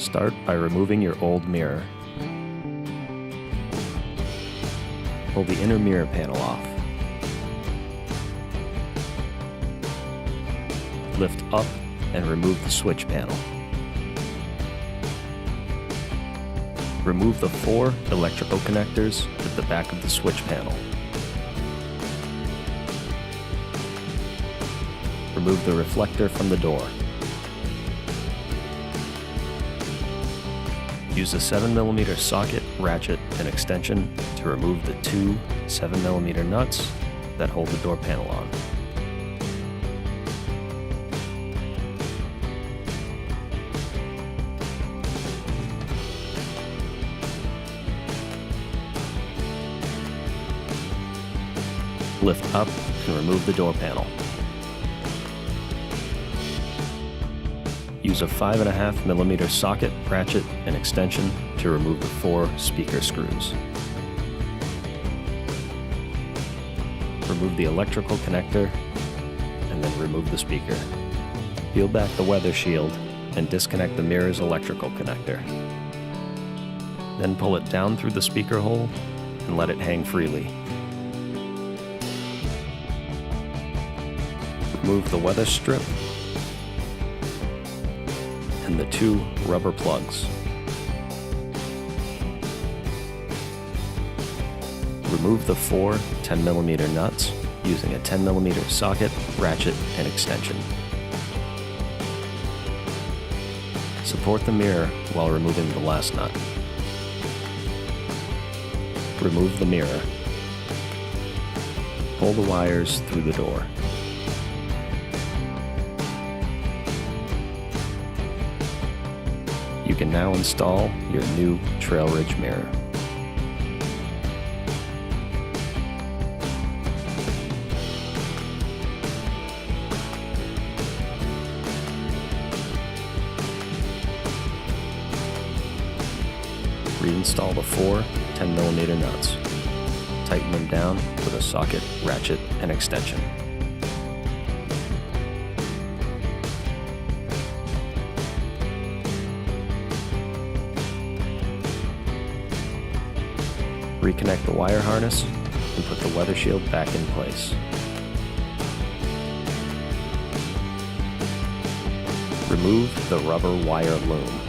Start by removing your old mirror. Pull the inner mirror panel off. Lift up and remove the switch panel. Remove the 4 electrical connectors at the back of the switch panel. Remove the reflector from the door. Use a 7mm socket, ratchet, and extension to remove the 2 7mm nuts that hold the door panel on. Lift up and remove the door panel. Use a 5.5mm socket, ratchet, and extension to remove the 4 speaker screws. Remove the electrical connector and then remove the speaker. Peel back the weather shield and disconnect the mirror's electrical connector. Then pull it down through the speaker hole and let it hang freely. Remove the weather strip and the 2 rubber plugs. Remove the 4 10mm nuts using a 10mm socket, ratchet, and extension. Support the mirror while removing the last nut. Remove the mirror. Pull the wires through the door. You can now install your new trail ridge mirror. Reinstall the 4 10mm nuts. Tighten them down with a socket, ratchet, and extension. Reconnect the wire harness and put the weather shield back in place. Remove the rubber wire loom.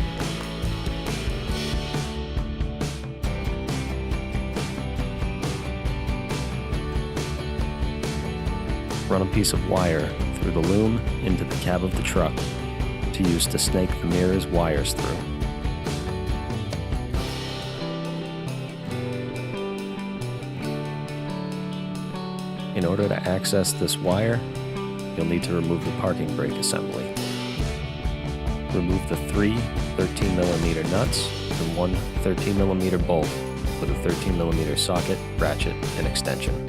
Run a piece of wire through the loom into the cab of the truck to use to snake the mirror's wires through. In order to access this wire, you'll need to remove the parking brake assembly. Remove the 3 13mm nuts and 1 13mm bolt with a 13mm socket, ratchet, and extension.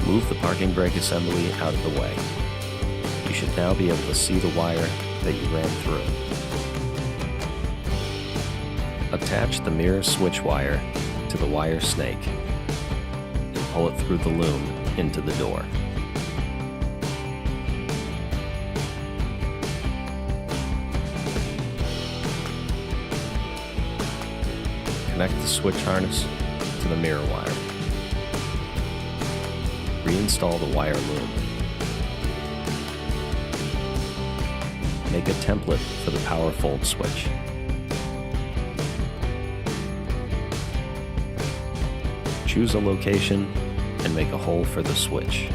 Move the parking brake assembly out of the way. You should now be able to see the wire that you ran through. Attach the mirror switch wire to the wire snake and pull it through the loom into the door. Connect the switch harness to the mirror wire. Reinstall the wire loom. Make a template for the power fold switch. Choose a location and make a hole for the switch.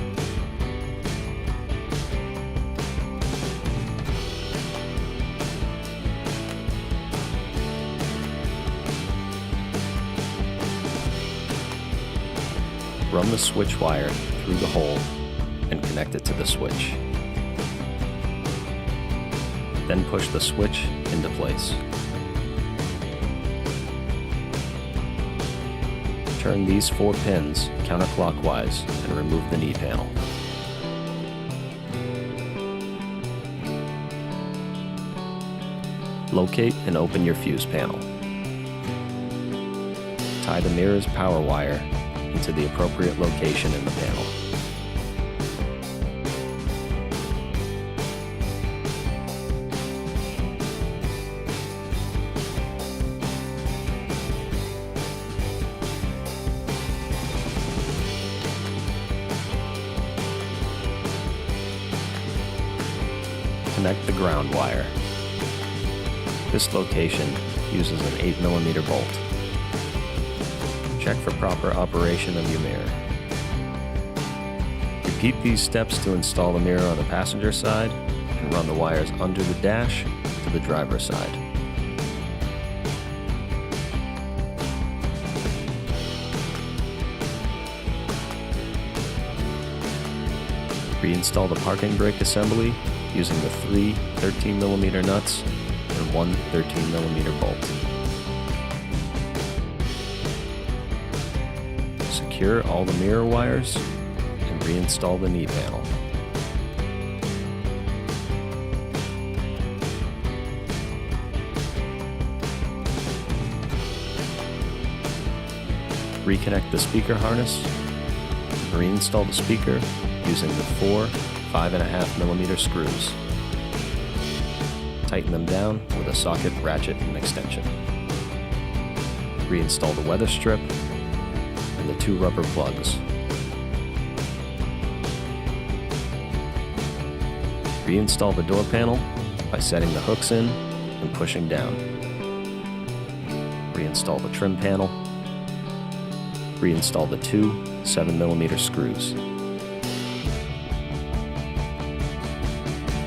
Run the switch wire through the hole and connect it to the switch. Then push the switch into place. Turn these 4 pins counterclockwise and remove the knee panel. Locate and open your fuse panel. Tie the mirror's power wire into the appropriate location in the panel. Connect the ground wire. This location uses an 8mm bolt. Check for proper operation of your mirror. Repeat these steps to install the mirror on the passenger side and run the wires under the dash to the driver's side. Reinstall the parking brake assembly using the 3 13mm nuts and 1 13mm bolt. Secure all the mirror wires and reinstall the knee panel. Reconnect the speaker harness and reinstall the speaker using the 4 5.5mm screws. Tighten them down with a socket, ratchet, and extension. Reinstall the weather strip and the 2 rubber plugs. Reinstall the door panel by setting the hooks in and pushing down. Reinstall the trim panel. Reinstall the 2 7mm screws.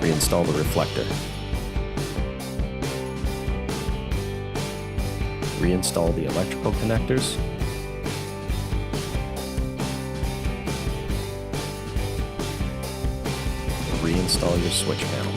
Reinstall the reflector. Reinstall the electrical connectors. Reinstall your switch panel.